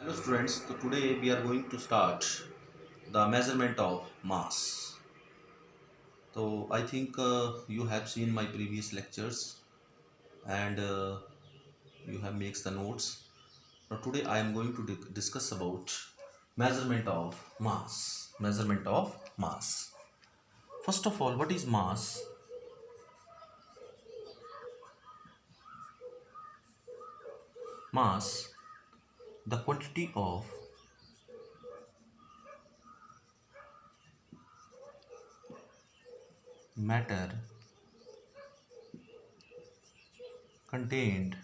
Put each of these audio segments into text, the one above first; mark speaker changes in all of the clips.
Speaker 1: Hello students, so today we are going to start the measurement of mass. So I think you have seen my previous lectures and you have makes the notes. Now today I am going to discuss about measurement of mass. Measurement of mass. First of all, what is mass? Mass, the quantity of matter contained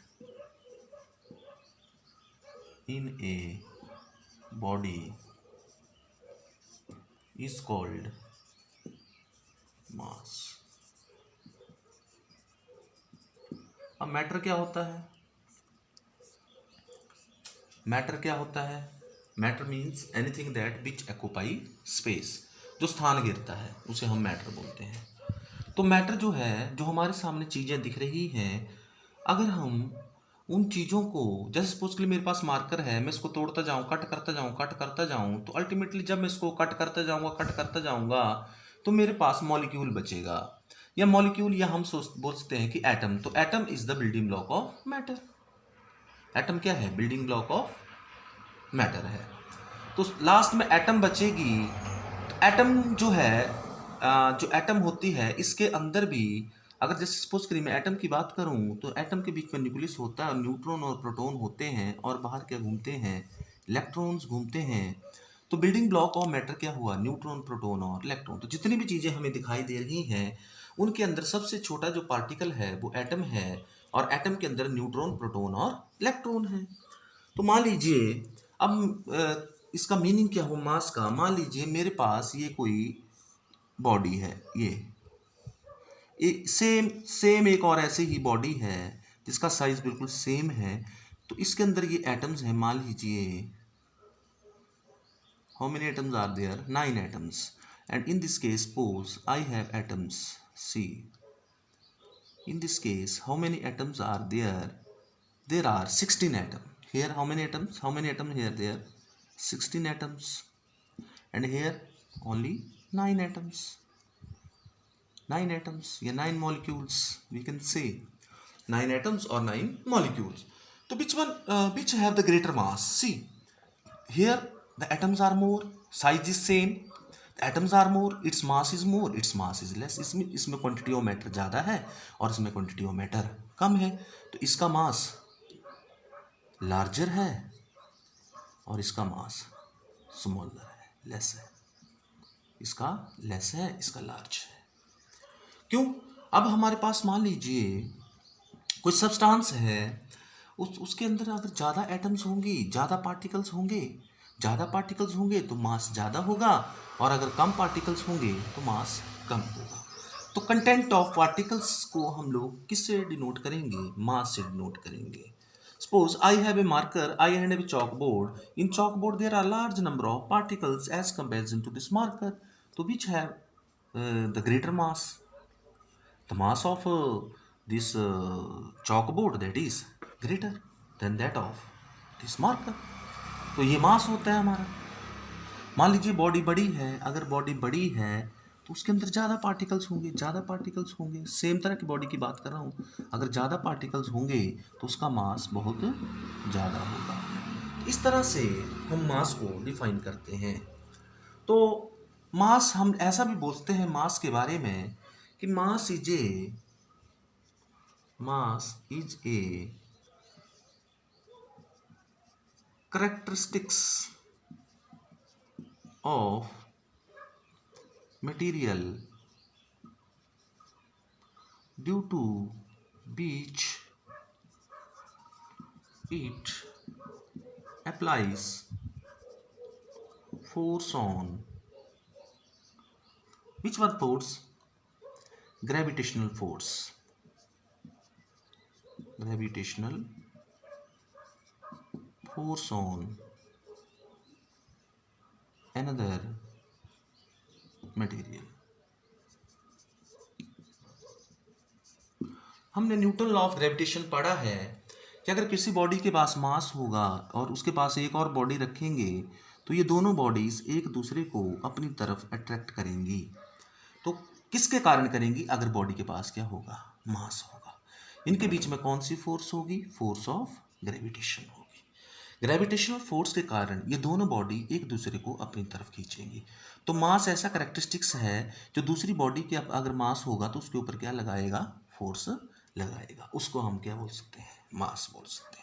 Speaker 1: in a body is called mass. अब matter क्या होता है? Matter क्या होता है? Matter means anything that which occupy space, जो स्थान घेरता है उसे हम मैटर बोलते हैं। तो मैटर जो है, जो हमारे सामने चीज़ें दिख रही हैं, अगर हम उन चीज़ों को, जैसे सपोज के लिए मेरे पास मार्कर है, मैं इसको तोड़ता जाऊँ, कट करता जाऊँ, तो अल्टीमेटली जब मैं इसको कट करता जाऊँगा तो मेरे पास मॉलिक्यूल बचेगा, या मॉलिक्यूल, या हम बोल सकते हैं कि एटम। तो atom is the building block of matter. Atom क्या है? बिल्डिंग ब्लॉक ऑफ मैटर है। तो लास्ट में एटम बचेगी। तो एटम जो है, जो एटम होती है, इसके अंदर भी अगर जैसे सपोज करिए मैं एटम की बात करूं, तो एटम के बीच में न्यूक्लियस होता है, न्यूट्रॉन और प्रोटॉन होते हैं, और बाहर क्या घूमते हैं? इलेक्ट्रॉन्स घूमते हैं। तो बिल्डिंग ब्लॉक ऑफ मैटर क्या हुआ? न्यूट्रॉन, प्रोटॉन और इलेक्ट्रॉन। तो जितनी भी चीज़ें हमें दिखाई दे रही हैं, उनके अंदर सबसे छोटा जो पार्टिकल है वो एटम है, और एटम के अंदर न्यूट्रॉन, प्रोटॉन और इलेक्ट्रॉन है। तो मान लीजिए, अब इसका मीनिंग क्या हो मास का? मान लीजिए मेरे पास ये कोई बॉडी है, ये सेम सेम एक और ऐसे ही बॉडी है जिसका साइज बिल्कुल सेम है। तो इसके अंदर ये एटम्स हैं। मान लीजिए, how many atoms are there? 9 atoms. And in this case suppose I have atoms C. In this case, how many atoms are there? There are 16 atoms. Here, how many atoms? How many atoms here? There, 16 atoms. And here, only 9 atoms. 9 atoms. Yeah, 9 molecules. We can say 9 atoms or 9 molecules. So which one? Which have the greater mass? See, here the atoms are more. Size is same. Atoms are more, its mass is more, its mass is less. इसमें quantity of matter ज़्यादा है और इसमें quantity of matter कम है। तो इसका मास larger है और इसका मास स्मॉलर है, लेस है। इसका लेस है, इसका लार्ज है। क्यों? अब हमारे पास मान लीजिए कोई सब्सटेंस है, उसके अंदर अगर ज़्यादा एटम्स होंगी, ज़्यादा पार्टिकल्स होंगे तो मास ज़्यादा होगा, और अगर कम पार्टिकल्स होंगे तो मास कम होगा। तो कंटेंट ऑफ पार्टिकल्स को हम लोग किससे डिनोट करेंगे? मास से डिनोट करेंगे। Suppose I have a marker, I have a chalk board. In chalk board there are large number of particles as comparison to this marker. तो which have the greater mass? The mass of this chalkboard, that is greater than that of this marker. तो ये मास होता है हमारा। मान लीजिए body बड़ी है, अगर बॉडी बड़ी है तो उसके अंदर ज़्यादा पार्टिकल्स होंगे। सेम तरह की बॉडी की बात कर रहा हूँ। अगर ज़्यादा पार्टिकल्स होंगे तो उसका मास बहुत ज़्यादा होगा। इस तरह से हम मास को डिफाइन करते हैं। तो मास, हम ऐसा भी बोलते हैं मास के बारे में कि mass is a characteristics of material due to which it applies force on which one force? Gravitational force on another material। हमने न्यूटन लॉ ऑफ ग्रेविटेशन पढ़ा है कि अगर किसी बॉडी के पास मास होगा और उसके पास एक और बॉडी रखेंगे तो ये दोनों बॉडीज एक दूसरे को अपनी तरफ अट्रैक्ट करेंगी। तो किसके कारण करेंगी? अगर बॉडी के पास क्या होगा? मास होगा। इनके बीच में कौन सी फोर्स होगी? फोर्स ऑफ ग्रेविटेशन होगी। ग्रेविटेशनल फोर्स के कारण ये दोनों बॉडी एक दूसरे को अपनी तरफ खींचेंगी। तो मास ऐसा कैरेक्टरिस्टिक्स है जो दूसरी बॉडी के अगर मास होगा तो उसके ऊपर क्या लगाएगा? फोर्स लगाएगा। उसको हम क्या बोल सकते हैं? मास बोल सकते हैं।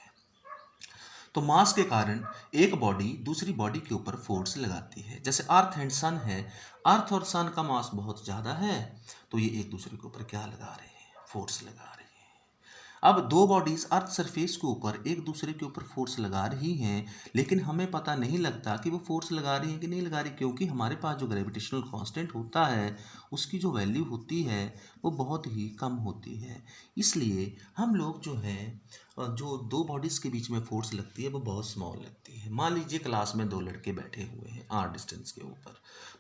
Speaker 1: तो मास के कारण एक बॉडी दूसरी बॉडी के ऊपर फोर्स लगाती है। जैसे अर्थ एंड सन है, अर्थ और सन का मास बहुत ज़्यादा है तो ये एक दूसरे के ऊपर क्या लगा रहे हैं? फोर्स लगा रहे हैं। अब दो बॉडीज अर्थ सरफेस के ऊपर एक दूसरे के ऊपर फोर्स लगा रही हैं, लेकिन हमें पता नहीं लगता कि वो फोर्स लगा रही हैं कि नहीं लगा रही, क्योंकि हमारे पास जो ग्रेविटेशनल कांस्टेंट होता है उसकी जो वैल्यू होती है वो बहुत ही कम होती है। इसलिए हम लोग जो है जो दो बॉडीज़ के बीच में फोर्स लगती है वो बहुत स्मॉल लगती है। मान लीजिए क्लास में दो लड़के बैठे हुए हैं आर डिस्टेंस के ऊपर,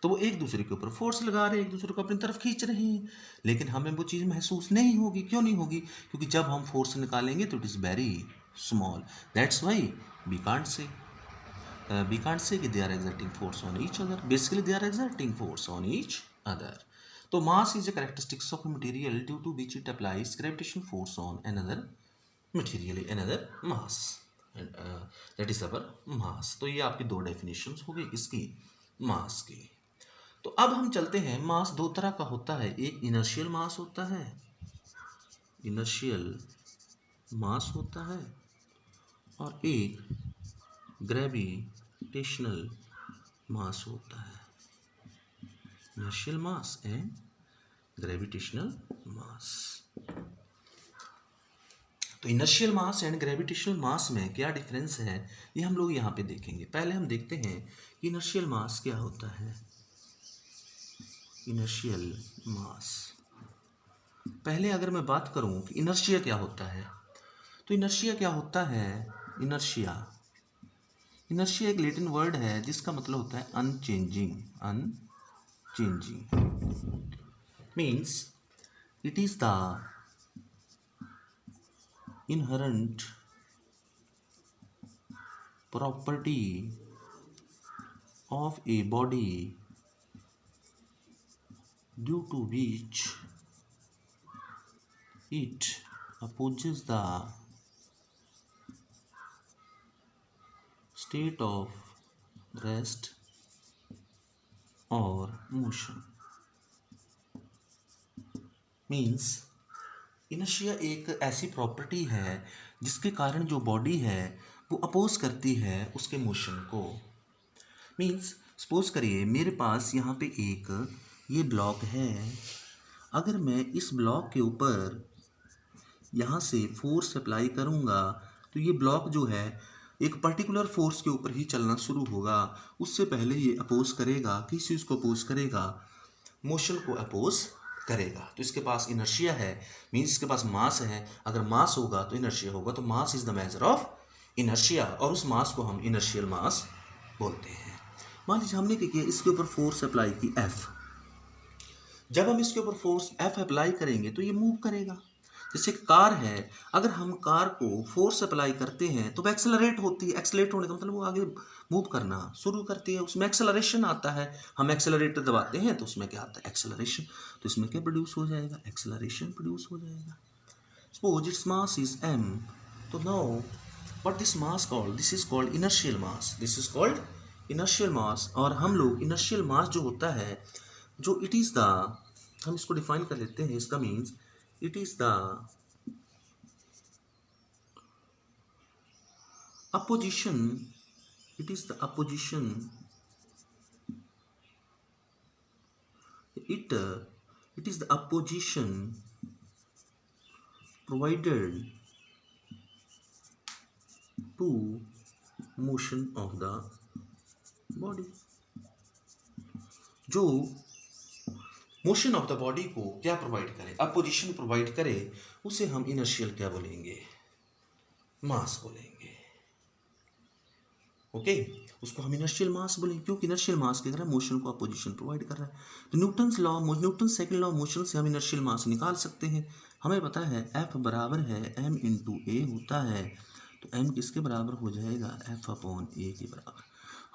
Speaker 1: तो वो एक दूसरे के ऊपर फोर्स लगा रहे हैं, एक दूसरे को अपनी तरफ खींच रहे हैं, लेकिन हमें वो चीज़ महसूस नहीं होगी। क्यों नहीं होगी? क्योंकि जब हम फोर्स निकालेंगे तो it is very small. That's why we can't say कि they are exerting force on each other. Basically they are exerting force on each other. तो mass is a characteristics of material due to which it applies gravitation force on another material another mass, that is our mass. तो ये आपकी दो definitions हो गई इसकी मास की। तो अब हम चलते हैं, मास दो तरह का होता है। एक इनर्शियल मास होता है, इनर्शियल मास होता है, और एक ग्रेविटेशनल मास होता है। इनर्शियल मास एंड ग्रेविटेशनल मास। तो इनर्शियल मास एंड ग्रेविटेशनल मास में क्या डिफरेंस है ये हम लोग यहाँ पे देखेंगे। पहले हम देखते हैं कि इनर्शियल मास क्या होता है। इनर्शियल मास, पहले अगर मैं बात करूं कि इनर्शिया क्या होता है, तो इनर्शिया क्या होता है? इनर्शिया एक लैटिन वर्ड है जिसका मतलब होता है unchanging. Means it is the inherent property of a body due to which it opposes the state of rest or motion. Means inertia एक ऐसी प्रॉपर्टी है जिसके कारण जो बॉडी है वो अपोज करती है उसके मोशन को। मीन्स सपोज करिए मेरे पास यहाँ पे एक ये ब्लॉक है, अगर मैं इस ब्लॉक के ऊपर यहाँ से फोर्स अप्लाई करूँगा तो ये ब्लॉक जो है एक पर्टिकुलर फोर्स के ऊपर ही चलना शुरू होगा। उससे पहले ये अपोज करेगा, किस चीज़ को अपोज करेगा? मोशन को अपोज करेगा। तो इसके पास इनर्शिया है, मीन्स इसके पास मास है। अगर मास होगा तो इनर्शिया होगा, तो mass is the measure of inertia, और उस मास को हम इनर्शियल मास बोलते हैं। मान लीजिए हमने क्या किया, इसके ऊपर फोर्स अप्लाई की F। जब हम इसके ऊपर फोर्स F अप्लाई करेंगे तो ये मूव करेगा। जैसे कार है, अगर हम कार को फोर्स अप्लाई करते हैं तो वह एक्सेलरेट होती है। एक्सेलरेट होने का मतलब वो आगे मूव करना शुरू करती है, उसमें एक्सेलरेशन आता है। हम एक्सेलरेटर दबाते हैं तो उसमें क्या आता है? एक्सेलरेशन। तो इसमें क्या प्रोड्यूस हो जाएगा? एक्सेलरेशन प्रोड्यूस हो जाएगा। Suppose it's mass is m, तो now what this mass called? This is called inertial mass. This is called inertial mass. और हम लोग इनर्शियल मास जो होता है, जो इट इज़ द, हम इसको डिफाइन कर लेते हैं। इसका means it is the opposition, it is the opposition, it is the opposition provided to motion of the body। जो मोशन ऑफ द बॉडी को क्या प्रोवाइड करे? अपोजिशन प्रोवाइड करे, उसे हम इनर्शियल क्या बोलेंगे? मास बोलेंगे। ओके, उसको हम इनर्शियल मास बोलेंगे क्योंकि इनर्शियल मास के कारण मोशन को अपोजिशन प्रोवाइड कर रहा है। तो न्यूटन सेकंड लॉ मोशन से हम इनर्शियल मास निकाल सकते हैं। हमें पता है F बराबर है m × a होता है तो m किसके बराबर हो जाएगा, F/a के बराबर।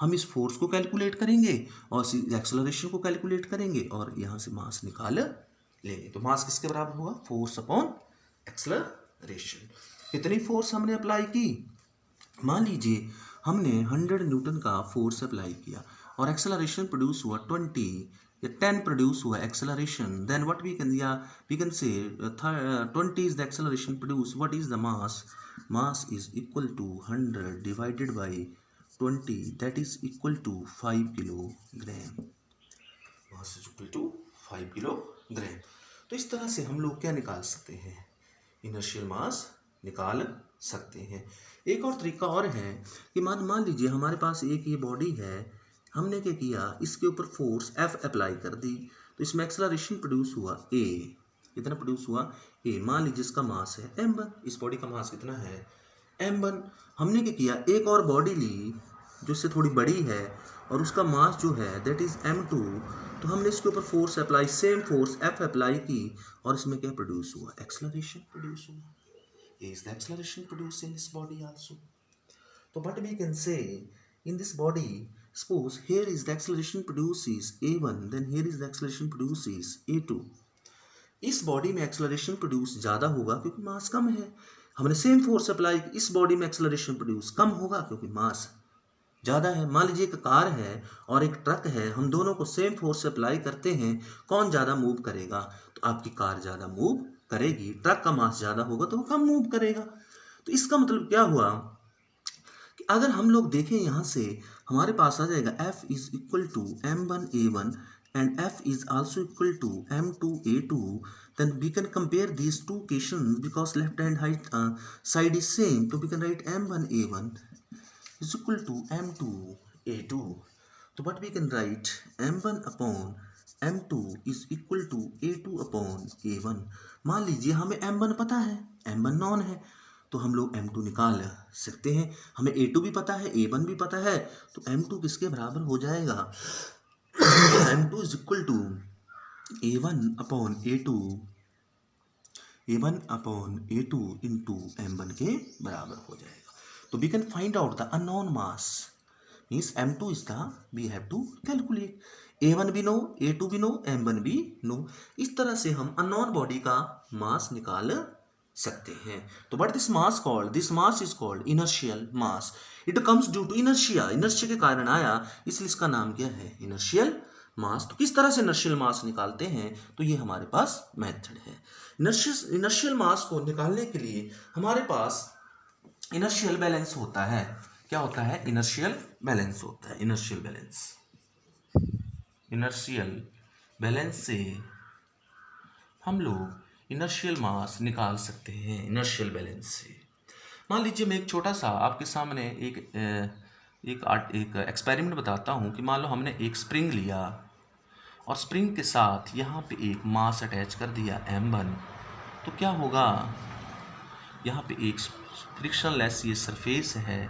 Speaker 1: हम इस फोर्स को कैलकुलेट करेंगे और एक्सेलरेशन को कैलकुलेट करेंगे और यहाँ से मास निकाल लेंगे। तो मास किसके बराबर होगा, फोर्स अपॉन एक्सेलरेशन। कितनी फोर्स हमने अप्लाई की, मान लीजिए हमने 100 न्यूटन का फोर्स अप्लाई किया और एक्सेलरेशन प्रोड्यूस हुआ 20 या 10 प्रोड्यूस हुआ acceleration, then what we can say 20 is the acceleration produce, what is the mass is equal to 100 divided by 20, that is equal to 5 kilogram. Mass is equal to 5 kilogram. तो इस तरह से हम लोग क्या निकाल सकते हैं, इनर्शियल मास निकाल सकते हैं। एक और तरीका और है कि मान लीजिए हमारे पास एक ये बॉडी है, हमने क्या किया, इसके ऊपर फोर्स F अप्लाई कर दी, तो इसमें एक्सेलरेशन प्रोड्यूस हुआ A। कितना प्रोड्यूस हुआ, A। मान लीजिए इसका मास है m1, इस बॉडी का मास कितना है m1। हमने क्या किया, एक और बॉडी ली जो इससे थोड़ी बड़ी है और उसका मास जो है दैट इज m2, तो हमने इसके ऊपर force apply, same force F apply की और इसमें क्या प्रोड्यूस हुआ, एक्सेलरेशन प्रोड्यूस हुआ। Is the acceleration produced in this body also? So what we can say, in this body, suppose here is the acceleration produces a1, then here is the acceleration produces a2. इस body में acceleration produce ज़्यादा होगा क्योंकि मास कम है। हमने same force apply, इस body में acceleration produce कम होगा क्योंकि मास ज़्यादा है। मान लीजिए एक कार है और एक ट्रक है, हम दोनों को सेम फोर्स अप्लाई करते हैं, कौन ज़्यादा मूव करेगा, तो आपकी कार ज़्यादा मूव करेगी, ट्रक का मास ज़्यादा होगा तो वो कम मूव करेगा। तो इसका मतलब क्या हुआ कि अगर हम लोग देखें यहाँ से हमारे पास आ जाएगा F is equal to m1a1 and F is also equal to m2a2, then we can compare these two equations because left hand side is same, तो we can write m1a1 is equal to m2a2. तो what we can write, m1 upon m2 is equal to a2 upon a1। मान लीजिए हमें m1 पता है, m1 non है, तो हम लोग m2 निकाल सकते हैं। हमें a2 भी पता है, a1 भी पता है, तो m2 किसके बराबर हो जाएगा, m2 is equal to a1 upon a2, a1 upon a2 into m1 के बराबर हो जाएगा। तो we can find out the unknown mass, means m2 is the we have to calculate, a1 भी नो, a2 भी नो, m1 भी no. इस तरह से हम अननोन बॉडी का मास निकाल सकते हैं। तो but this mass called, this mass is called inertial mass, it comes due to inertia, inertia के कारण आया, इसलिए इसका नाम क्या है, इनर्शियल मास। तो किस तरह से इनर्शियल मास निकालते हैं, तो ये हमारे पास मेथड है। इनर्शियल मास को निकालने के लिए हमारे पास इनर्शियल बैलेंस होता है। क्या होता है, इनर्शियल बैलेंस होता है। इनर्शियल बैलेंस से हम लोग इनर्शियल मास निकाल सकते हैं। इनर्शियल बैलेंस से मान लीजिए मैं एक छोटा सा आपके सामने एक एक्सपेरिमेंट बताता हूँ कि मान लो हमने एक स्प्रिंग लिया और स्प्रिंग के साथ यहाँ पे एक मास अटैच कर दिया m1, तो क्या होगा, यहाँ पे एक फ्रिक्शनलेस ये सरफेस है,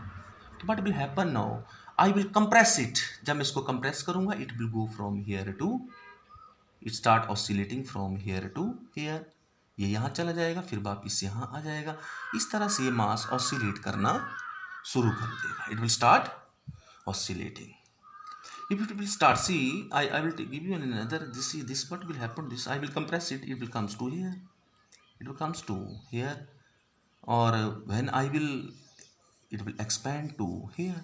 Speaker 1: तो what will happen now, I will compress it. जब मैं इसको कंप्रेस करूँगा, it will go from here to, it start oscillating from here to here, ये यहाँ चला जाएगा फिर वापिस यहाँ आ जाएगा। इस तरह से ये मास ऑसिलेट करना शुरू कर देगा, it will start oscillating. If it will start, see, I will give you another, this what will happen, this I will compress it, it will comes to here, it will comes to here, or when it will expand to here.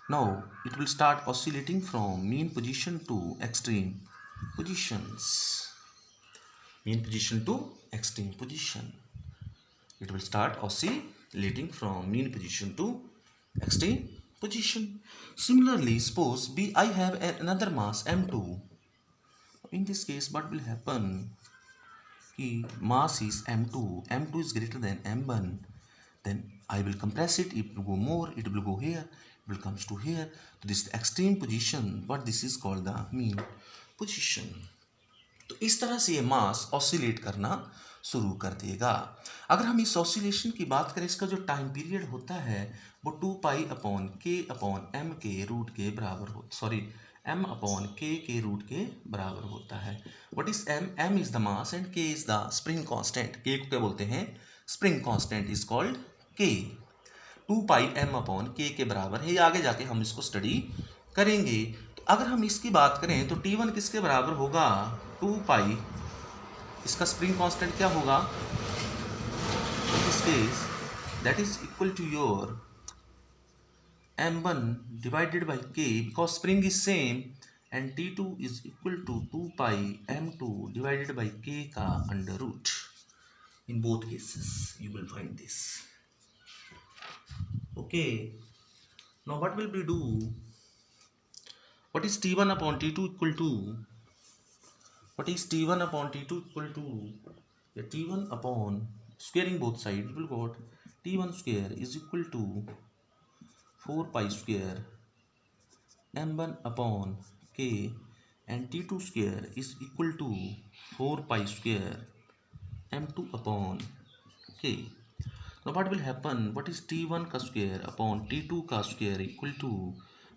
Speaker 1: Now it will start oscillating from mean position to extreme positions, mean position to extreme position. It will start oscillating from mean position to extreme position. Similarly, suppose I have another mass m2. In this case, what will happen? Mass is m2. m2 is greater than m1. Then I will compress it. It will go more. It will go here. It will comes to here. So this is the extreme position. But this is called the mean position. तो इस तरह से ये मास oscillate करना शुरू कर देगा। अगर हम इस ऑसिलेशन की बात करें, इसका जो टाइम पीरियड होता है वो 2π/k/m के रूट के बराबर हो, m/k के रूट के बराबर होता है। What is m is the mass and k is the spring constant. k को क्या बोलते हैं, spring constant is called k। 2 pi m upon k के बराबर है। ये आगे जाके हम इसको स्टडी करेंगे। तो अगर हम इसकी बात करें तो T1 किसके बराबर होगा, 2 पाई, इसका स्प्रिंग कांस्टेंट क्या होगा, in this case that is equal to your m1 divided by k because spring is same, and T2 is equal to 2 pi m2 divided by k का under root. In both cases you will find this. Okay, now what will we do? What is T1 upon T2 equal to? What is T1 upon T2 equal to? Yeah, T1 upon squaring both sides will got T1 square is equal to 4 pi square m1 upon k, and T2 square is equal to 4 pi square m2 upon k. Now what will happen? What is T1 का square upon T2 का square equal to,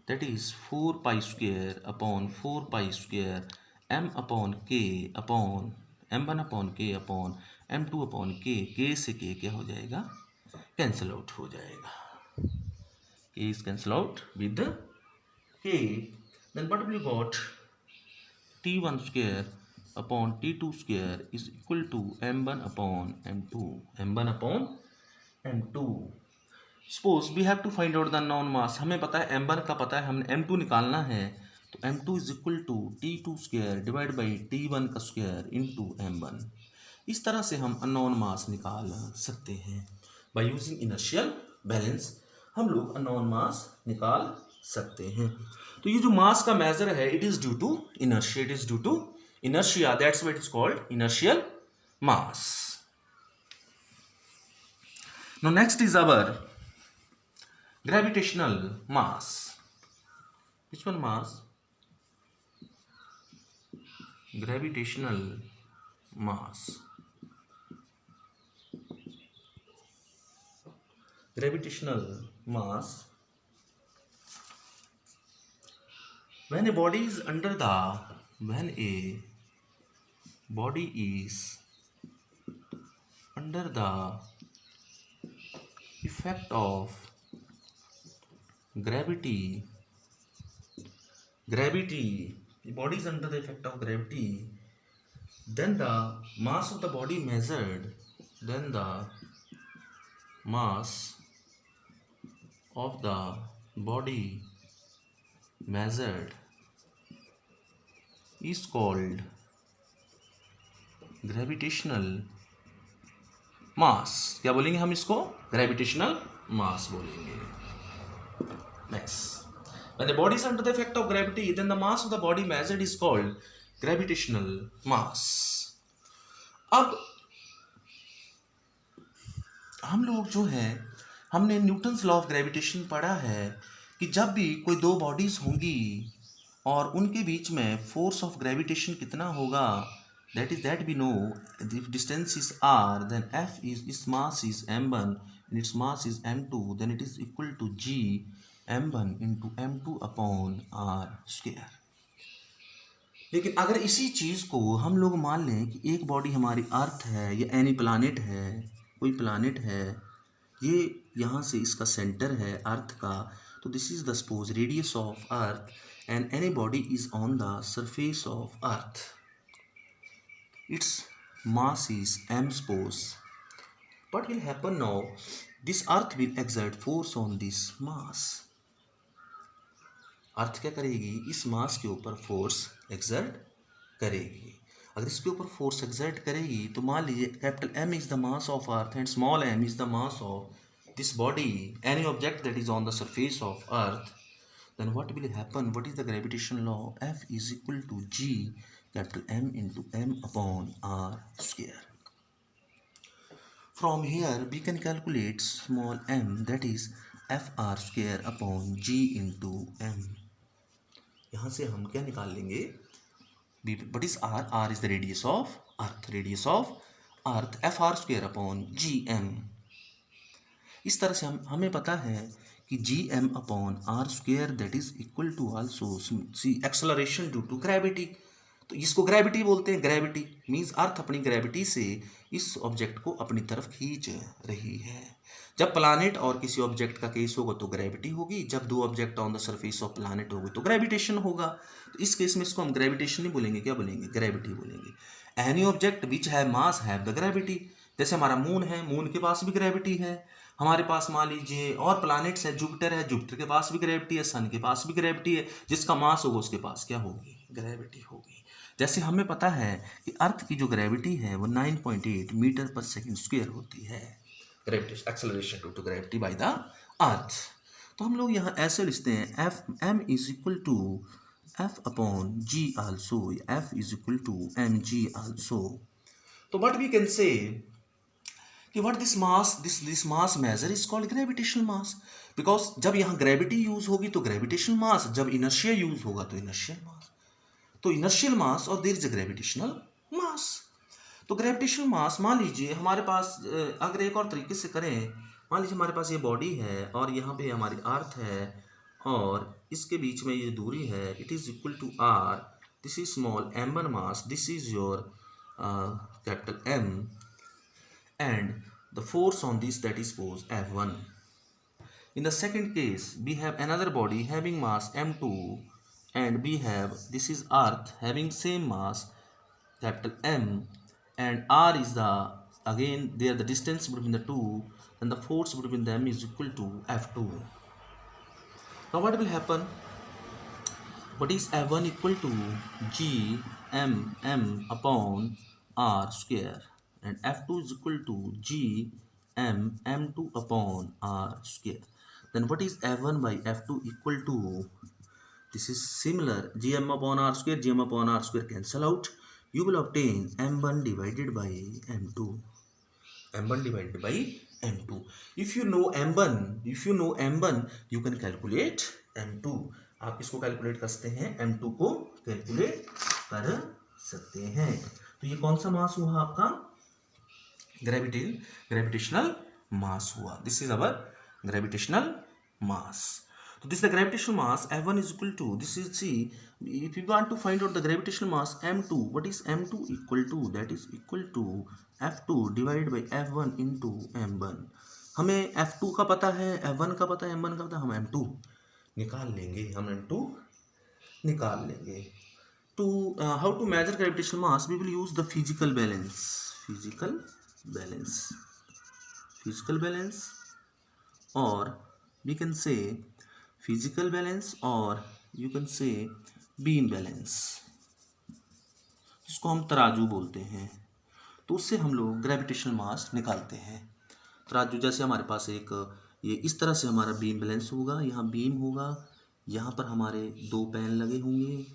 Speaker 1: that is 4 pi square upon 4 pi square m upon k upon m1 upon k upon m2 upon k। k से k क्या हो जाएगा, cancel out हो जाएगा, k is cancel out with the k. Then what will you got? T1 square upon T2 square is equal to m1 upon m2, m1 upon m2. Suppose we have to find out the known mass. हमें पता है m1 का पता है, हमने m2 निकालना है, तो m2 is equal to T2 square divided by T1 का square into m1। इस तरह से हम अननोन मास निकाल सकते हैं। By using inertial balance हम लोग अननोन मास निकाल सकते हैं। तो ये जो मास का मेजर है, it is due to inertia, it is due to inertia, that's why it is called inertial mass. Now next is our gravitational mass. which one mass? Gravitational mass. Gravitational mass, when a body is under the, when a body is under the effect of gravity, the body is under the effect of gravity, then the mass of the body measured, then the mass of the body measured is called gravitational mass। क्या बोलेंगे हम इसको? Gravitational मास बोलेंगे। Next, when the body is under the effect of gravity, then the mass of the body measured is called gravitational mass। अब हम लोग जो है, हमने न्यूटन्स लॉ ऑफ ग्रेविटेशन पढ़ा है कि जब भी कोई दो बॉडीज होंगी और उनके बीच में फोर्स ऑफ ग्रेविटेशन कितना होगा, that we know, if distance is r, then f is, its mass is m1 and its mass is m2, then it is equal to g m1 into m2 upon r square। लेकिन अगर इसी चीज़ को हम लोग मान लें कि एक बॉडी हमारी अर्थ है या एनी प्लानिट है, कोई प्लानिट है, ये यहाँ से इसका सेंटर है अर्थ का, तो this is the suppose radius of earth and any body is on the surface of earth, it's mass is m suppose। What will happen now? This earth will exert force on this mass। अर्थ क्या करेगी? इस मास के ऊपर force exert करेगी। अगर इसके ऊपर force exert करेगी तो मान लीजिए capital M is the mass of earth and small m is the mass of this body, any object that is on the surface of earth, then what will happen? What is the gravitational law? F is equal to G capital M into M upon R square। From here we can calculate small m, that is FR square upon G into M। यहाँ से हम क्या निकाल लेंगे? What is R? R is the radius of Earth, radius of Earth, FR square upon GM। इस तरह से हमें पता है कि GM upon R square that is equal to also see acceleration due to gravity। तो तो इसको ग्रेविटी बोलते हैं। ग्रेविटी मीन्स अर्थ अपनी ग्रेविटी से इस ऑब्जेक्ट को अपनी तरफ खींच रही है। जब प्लानेट और किसी ऑब्जेक्ट का केस होगा तो ग्रेविटी होगी, जब दो object on the surface of planet होगी तो ग्रेविटेशन होगा। तो इस केस में इसको हम ग्रेविटेशन नहीं बोलेंगे, क्या बोलेंगे? ग्रेविटी बोलेंगे। Any object which have mass have the gravity. जैसे हमारा मून है, मून के पास भी ग्रेविटी है। हमारे पास मान लीजिए और प्लैनेट्स है, जुपिटर है, जुपिटर के पास भी ग्रेविटी है, सन के पास भी ग्रेविटी है। जिसका मास होगा उसके पास क्या होगी? ग्रेविटी होगी। जैसे हमें पता है कि अर्थ की जो ग्रेविटी है वो 9.8 मीटर पर सेकंड स्क्वायर होती है। Gravitation acceleration due to gravity by the earth. तो हम लोग यहाँ ऐसे लिखते हैं F M is equal to F upon G also, F is equal to M G also. तो व्हाट वी कैन से कि what this mass this mass measure is called gravitational mass, because जब यहाँ gravity use होगी तो gravitational मास, जब inertia use होगा तो inertial मास। तो इनर्शियल मास और देयर इज अ ग्रेविटेशनल मास। तो ग्रेविटेशनल मास मान लीजिए हमारे पास, अगर एक और तरीके से करें, मान लीजिए हमारे पास ये बॉडी है और यहाँ पे हमारी अर्थ है और इसके बीच में ये दूरी है, it is equal to R, this is small m1 mass, this is your capital M, and the force on this that is force F1. In the second case we have another body having mass m2 and we have, this is earth having same mass capital M, and r is the, again there the distance between the two, and the force between them is equal to F2. Now what will happen? What is F1 equal to g m upon r square, and F2 is equal to g m2 upon r square. Then what is F1 by F2 equal to? This is similar, gm upon r square, gm upon r square cancel out. You will obtain m1 divided by m2, m1 divided by m2. If you know m1, you can calculate m2. आप इसको calculate कर सकते हैं, m2 को calculate कर सकते हैं। तो ये कौन सा मास हुआ आपका? ग्रेविटेशनल मास हुआ। दिस इज अवर ग्रेविटेशनल मास। तो this the gravitational mass F1 is equal to, this is, see, if you want to find out the gravitational mass m2, what is m2 equal to? That is equal to F2 divided by F1 into m1. हमें F2 का पता है, F1 का पता है, m1 का पता है, हम m2 निकाल लेंगे, To how to measure gravitational mass, we will use the physical balance, or we can say physical balance, or you can say beam balance, जिसको हम तराजू बोलते हैं। तो उससे हम लोग ग्रेविटेशनल मास निकालते हैं। तराजू जैसे हमारे पास एक, ये इस तरह से हमारा बीम बैलेंस होगा, यहाँ बीम होगा, यहाँ पर हमारे दो पैन लगे होंगे,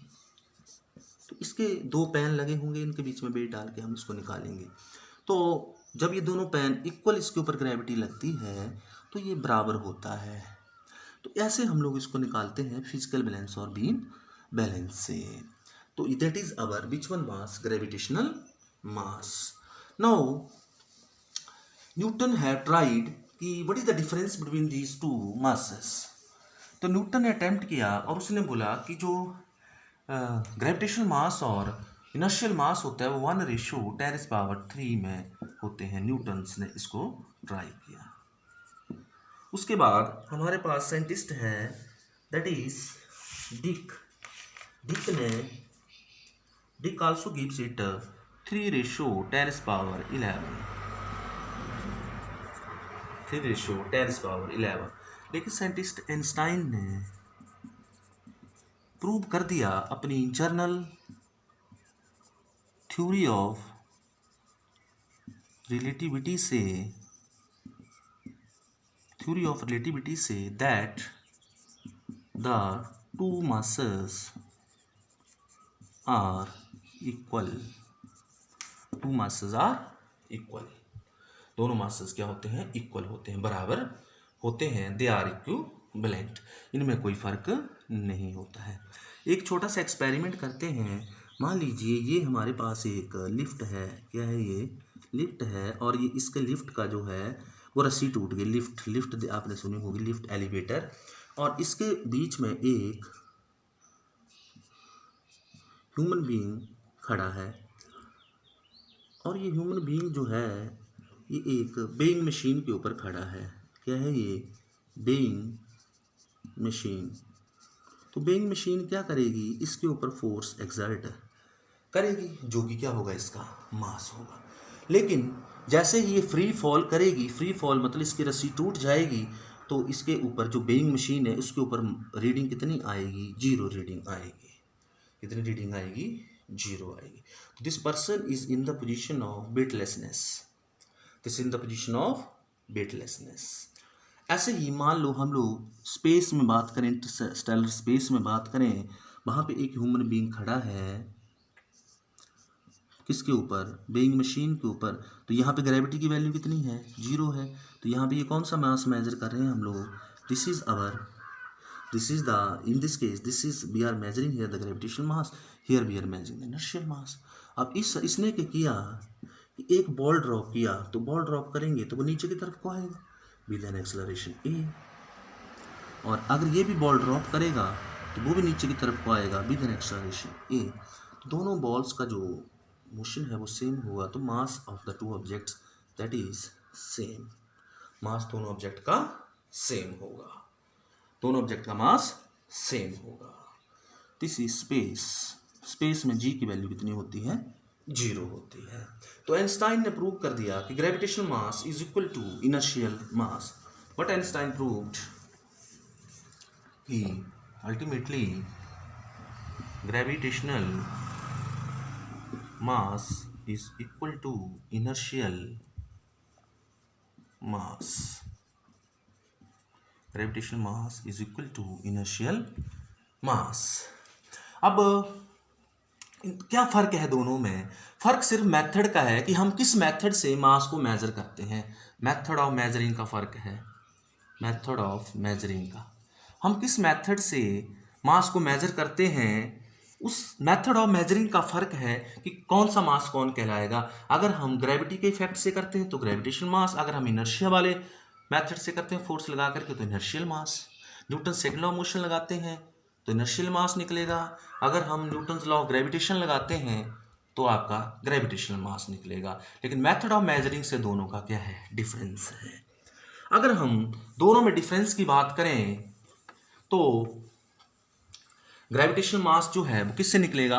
Speaker 1: तो इसके दो पैन लगे होंगे, इनके बीच में वेट डाल के हम इसको निकालेंगे। तो जब ये दोनों पैन इक्वल इसके ऊपर ग्रेविटी लगती है तो ये बराबर होता है। तो ऐसे हम लोग इसको निकालते हैं फिजिकल बैलेंस और बीम बैलेंस से। तो that is our which one mass? Gravitational mass. Now Newton have tried कि what is the difference between these two masses. तो न्यूटन ने अटेम्प्ट किया और उसने बोला कि जो ग्रेविटेशनल मास और इनर्शियल मास होता है वो 1:10⁻³ में होते हैं। न्यूटन्स ने इसको ट्राई किया। उसके बाद हमारे पास साइंटिस्ट हैं, that is Dick also gives it 3:10⁻11। लेकिन साइंटिस्ट आइंस्टाइन ने प्रूव कर दिया अपनी जनरल थ्योरी ऑफ रिलेटिविटी से that the two masses are equal. दोनों मासेस क्या होते हैं? इक्वल होते हैं, बराबर होते हैं। दे आर इक्विवेलेंट, इनमें कोई फर्क नहीं होता है। एक छोटा सा एक्सपेरिमेंट करते हैं। मान लीजिए ये हमारे पास एक लिफ्ट है, क्या है ये? लिफ्ट है, और ये इसके लिफ्ट का जो है वो रस्सी टूट गई। लिफ्ट आपने सुनी होगी, लिफ्ट एलिवेटर, और इसके बीच में एक ह्यूमन बीइंग खड़ा है और ये ह्यूमन बीइंग जो है ये एक बेइंग मशीन के ऊपर खड़ा है। क्या है ये? Being machine. तो बेइंग मशीन क्या करेगी? इसके ऊपर फोर्स एक्सर्ट करेगी, जो कि क्या होगा? इसका मास होगा। लेकिन जैसे ही ये फ्री फॉल करेगी, फ्री फॉल मतलब इसकी रस्सी टूट जाएगी, तो इसके ऊपर जो बेइंग मशीन है उसके ऊपर रीडिंग कितनी आएगी? 0 रीडिंग आएगी। कितनी रीडिंग आएगी? 0 आएगी। तो this person is in the position of weightlessness. This in the position of weightlessness. ऐसे ही मान लो हम लोग स्पेस में बात करें, इंटरस्टेलर स्पेस में बात करें, वहाँ पे एक ह्यूमन बीइंग खड़ा है किसके ऊपर? बेइंग मशीन के ऊपर। तो यहाँ पे ग्रेविटी की वैल्यू कितनी है? 0 है। तो यहाँ पे ये कौन सा मास मेजर कर रहे हैं हम लोग? This is the in this case this is we are measuring here the gravitational mass, here we are measuring the inertial mass. अब इसने क्या किया कि एक बॉल ड्रॉप किया, तो बॉल ड्रॉप करेंगे तो वो नीचे की तरफ को आएगा विद एन एक्सेलरेशन ए, और अगर ये भी बॉल ड्रॉप करेगा तो वो भी नीचे की तरफ को आएगा विद एन एक्सेलरेशन ए। दोनों बॉल्स का जो मोशन है वो सेम होगा, तो mass of the two objects that is same. Mass दोनों ऑब्जेक्ट का सेम होगा, दोनों ऑब्जेक्ट का मास सेम होगा। This is space. स्पेस में जी की वैल्यू कितनी होती है? 0 होती है। तो आइंस्टाइन ने प्रूव कर दिया कि gravitational mass is equal to inertial mass. But Einstein proved कि ultimately gravitational mass is equal to inertial mass. Gravitational mass is equal to inertial mass. अब क्या फ़र्क है दोनों में? फ़र्क सिर्फ मेथड का है कि हम किस मेथड से मास को मेज़र करते हैं। मेथड ऑफ मेजरिंग का फ़र्क है, मेथड ऑफ मेजरिंग का। हम किस मेथड से मास को मेज़र करते हैं, उस मेथड ऑफ मेजरिंग का फ़र्क है कि कौन सा मास कौन कहलाएगा। अगर हम ग्रेविटी के इफेक्ट से करते हैं तो ग्रेविटेशनल मास, अगर हम इनर्शिया वाले मेथड से करते हैं फोर्स लगा करके तो inertial mass. Newton second law of motion लगाते हैं तो इनर्शियल मास निकलेगा। अगर हम न्यूटन लॉ ऑफ ग्रेविटेशन लगाते हैं तो आपका ग्रेविटेशनल मास निकलेगा। लेकिन मेथड ऑफ मेजरिंग से दोनों का क्या है? डिफरेंस है। अगर हम दोनों में डिफरेंस की बात करें तो ग्रेविटेशनल मास जो है वो किससे निकलेगा?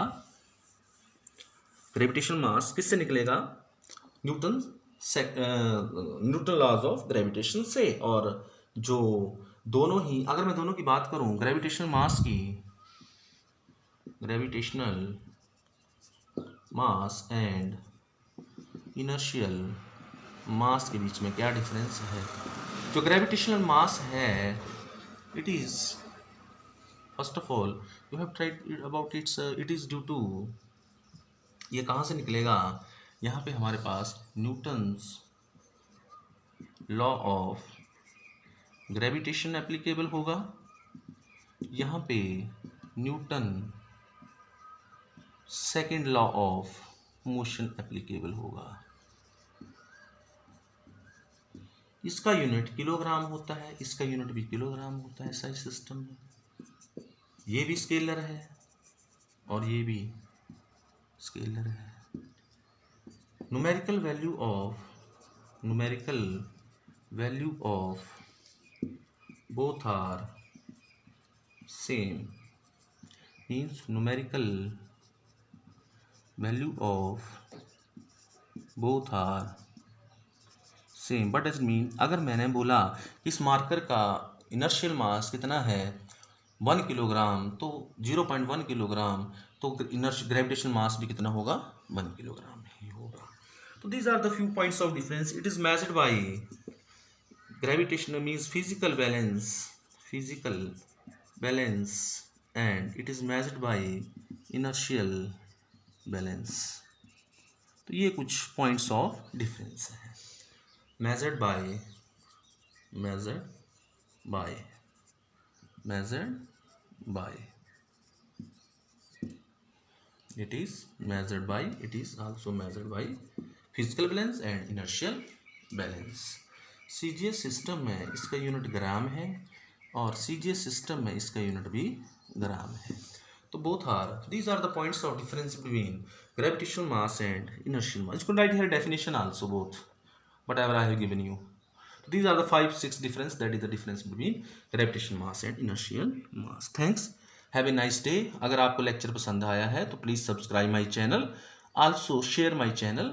Speaker 1: ग्रेविटेशनल मास किससे निकलेगा? न्यूटन लॉज ऑफ ग्रेविटेशन से। और जो दोनों ही, अगर मैं दोनों की बात करूं, ग्रेविटेशनल मास एंड इनर्शियल मास के बीच में क्या डिफरेंस है? जो ग्रेविटेशनल मास है it is first of all you have tried about it is due to, ये कहाँ से निकलेगा? यहाँ पे हमारे पास Newton's law of gravitation applicable होगा, यहाँ पे Newton second law of motion applicable होगा। इसका यूनिट किलोग्राम होता है, इसका यूनिट भी किलोग्राम होता है। ऐसा ही सिस्टम में ये भी स्केलर है और ये भी स्केलर है। Numerical value of both are same, means numerical value of both are same. But does mean, अगर मैंने बोला इस मार्कर का इनर्शियल मास कितना है 1 किलोग्राम, तो 0.1 किलोग्राम, तो ग्रेविटेशनल मास भी कितना होगा? 1 किलोग्राम ही होगा। तो these are the few points of difference. It is measured by gravitational means physical balance and it is measured by inertial balance. तो ये कुछ points of difference है। measured by it is also measured by physical balance and inertial balance. CGS system में इसका unit ग्राम है और CGS system में इसका यूनिट भी ग्राम है। तो both are, these are the points of difference between gravitational mass and inertial mass. You could write here definition also, both whatever I have given you. So these are the 5-6 difference, that is the difference between gravitational mass and inertial mass. Thanks, have a nice day. अगर आपको lecture पसंद आया है तो please subscribe my channel, also share my channel,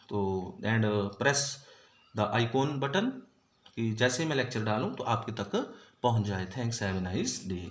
Speaker 1: तो and press the icon button कि जैसे मैं लेक्चर डालूँ तो आपके तक पहुँच जाए. Thanks, have a nice day.